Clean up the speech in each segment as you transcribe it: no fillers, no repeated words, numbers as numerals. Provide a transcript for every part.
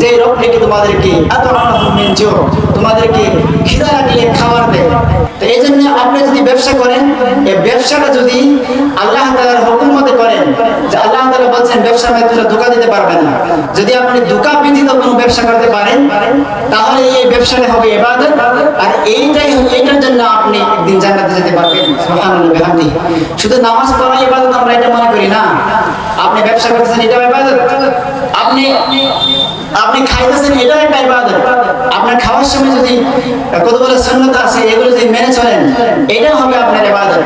যে রব নাকি তোমাদেরকে তোমাদেরকে খিদা লাগলে খাবার দেয়। তো এই জন্য আপনি যদি ব্যবসা করেন, এই ব্যবসাটা যদি আল্লাহ তাআলার হুকুম মতে করেন, যে আল্লাহ তাআলা বলছেন ব্যবসার মাধ্যমে ধোঁকা দিতে পারবেন না, যদি আপনি ধোঁকা ব্যতীত কোনো ব্যবসা করতে পারেন তাহলে এই ব্যবসাটা হবে ইবাদত, আর এইটার জন্য আপনি একদিন জান্নাতে যেতে পারবেন। সুবহানাল্লাহ বিহামদিহি। শুধু নামাজ পড়া ইবাদত আমরা এটা মনে করি না। আপনি ব্যবসা করতেছেন এটাও ইবাদত, আপনি খাইতেছেন এটাও একটা ইবাদত। আপনার খাওয়ার সময় যদি কতগুলো সুন্নাত আছে এগুলো যদি মেনে চলেন এটাও হবে আপনার ইবাদত।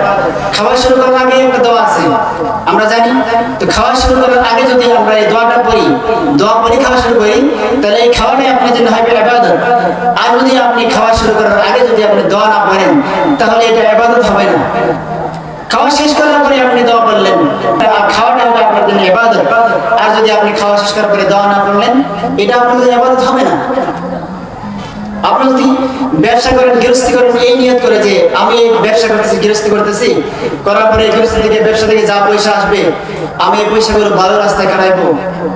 খাওয়া শুরু করার আগে একটা দোয়া আছে আমরা জানি, তো খাওয়া শুরু করার আগে যদি আমরা এই দোয়া পড়ি খাওয়া শুরু করি তাহলে এই খাওয়াটাই আপনার জন্য হবে ইবাদত। আর যদি আপনি খাওয়া শুরু করার আগে যদি আপনি দোয়া না পড়েন তাহলে এটা ইবাদত হবে না। খাওয়া শেষ করার পরে আপনি দোয়া পড়লেন, খাওয়াটা হবে আপনার জন্য ইবাদত। আর যদি আপনি খাওয়া শেষ করার পরে দোয়া না পড়লেন এটা আপনার জন্য ইবাদত হবে না। আপনি যদি ব্যবসা করেন, গৃহস্থী করেন, এই নিয়ত করে যে আমি ব্যবসা করতেছি, গৃহস্থী করতেছি, করার পরে গৃহস্থী থেকে ব্যবসা থেকে যা পয়সা আসবে আমি এই পয়সাগুলো ভালো রাস্তায় খাটাইবো,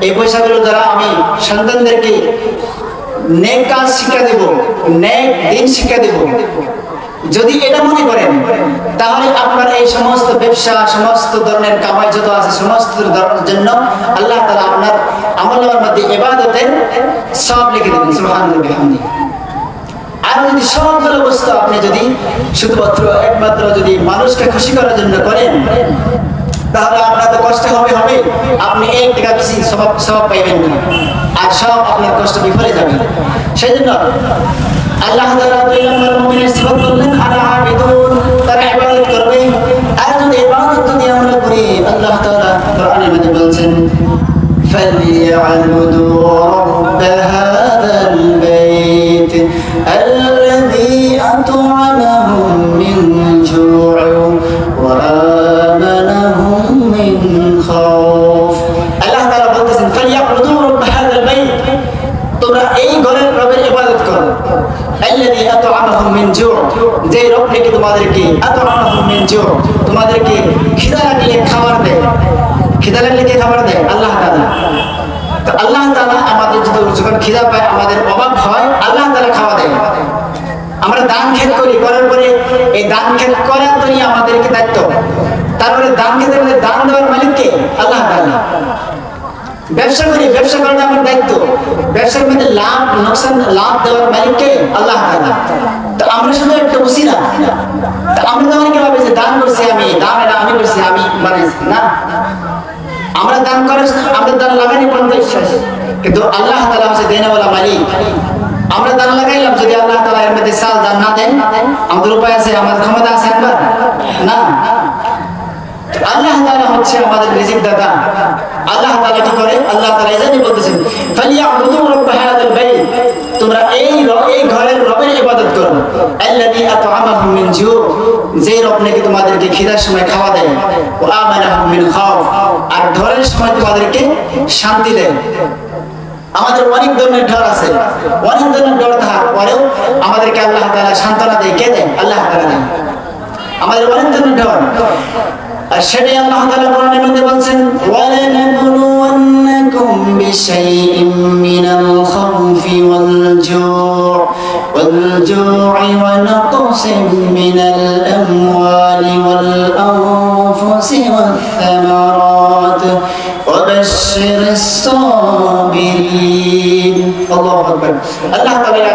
এই পয়সাগুলো দ্বারা আমি সন্তানদেরকে নেক কাজ শিক্ষা দেব, নেক দিন শিক্ষা দেব, যদি এটা মনে করেন তাহলে আপনার এই সমস্ত ব্যবসা, সমস্ত ধরনের কামাই যত আছে সমস্ত জন্য আল্লাহ তাআলা আপনার আমলনামার মধ্যে ইবাদতের সওয়াব লিখে দেবেন। সুবহানাল্লাহ বিহামদিহি। আর যদি সবগুলো বস্তু আপনি যদি শুধুমাত্র একমাত্র যদি মানুষকে খুশি করার জন্য করেন তাহলে আপনার তো কষ্ট হবে, আপনি এক টাকা বেশি সওয়াব পাইবেন না, আর সব আপনার কষ্ট বিফলে যাবে। সেই জন্য আল্লাহ তাআলা দুই নম্বর মুমিনের সিফাত বললেন আলা আবিদুন, তারা ইবাদত করবে। আর যদি ইবাদত যদি আমরা করি আল্লাহ তাআলা কোরআনের মধ্যে বলছেন ফালিয়াবুদু রাব্ব হাযাল বাইত আল্লাযী আত'আমাহুম মিন জু'in ওয়া আমানাহুম মিন খাউফ। আল্লাহ তাআলা বলতেছেন ফালিয়াবুদু রাব্ব হাযাল বাইত, তোমরা এই ঘরের রবের ইবাদত করো। আল্লাযী আত'আমাহুম মিন জু', যে রব নাকি তোমাদেরকে আত'আমাহুম মিন জু', তোমাদেরকে খিদা লাগলে খাবার দেয়। খিদা লাগলে কে খাবার দেয়? আল্লাহ তাআলা। তো আল্লাহ তাআলা আমাদের যখন খিদা পায়, আমাদের অভাব হয়, আল্লাহ তাআলা খাওয়া দেয়। আমরা দান খেত করি, করার পরে এই দান খেত করার তো আমাদেরকে দায়িত্ব, তারপরে দান খেতে বলে দান দেওয়ার মালিক কে? আল্লাহ তাআলা। ব্যবসা করি, ব্যবসা করাটা আমার দায়িত্ব, ব্যবসার মধ্যে লাভ লোকসান লাভ দেওয়ার মালিক কে? আল্লাহ তাআলা। তো আমরা শুধু একটা উসিলা, তো আমরা তো অনেকে ভাবে যে দান করছি আমি, দান এটা আমি করছি, আমি বানাইছি না। আমরা দান করে আমরা দান লাগানি পর্যন্ত শেষ, কিন্তু আল্লাহ তাআলা হচ্ছে দেনওয়ালা মালিক। আমরা দান লাগাইলাম, যদি আল্লাহ তাআলা এর মধ্যে সাল দান না দেন আমাদের উপায় আছে, আমাদের ক্ষমতা আছে একবার না। আল্লাহ তাআলা হচ্ছে আমাদের রিজিক দাতা। আল্লাহ তাআলা কি করে? আল্লাহ তাআলা এজন্যই বলতেছেন ফালিয়াবুদু রাব্ব হাযাল বাইত, তোমরা এই ঘরের রবের ইবাদত করো। আল্লাযী আত'আমাহুম মিন জু', যে রব নাকি তোমাদেরকে খিদার সময় খাওয়া দেয়, ওয়া আমানাহুম মিন খাউফ, আর ডরের সময় তোমাদেরকে শান্তি দেয়। আমাদের অনেক ধরনের ডর আছে, অনেক ধরনের ডর থাকার পরেও আমাদেরকে আল্লাহ তাআলা সান্ত্বনা দেয়। কে দেয়? আল্লাহ তাআলা দেয়। আমাদের অনেক ধরনের ডর, আর সেটাই আল্লাহ তাআলা কোরআনের মধ্যে বলছেন ওয়ালানাবলুওয়ান্নাকুম বিশাইইম মিনাল খাউফি ওয়াল জু'i ওয়া নাকসিম মিনাল আমওয়ালি ওয়াল আনফুসি ওয়াথ থামারাত ওয়া বাশশিরিস সাবিরিন। আল্লাহু আকবার। আল্লাহ তাআলা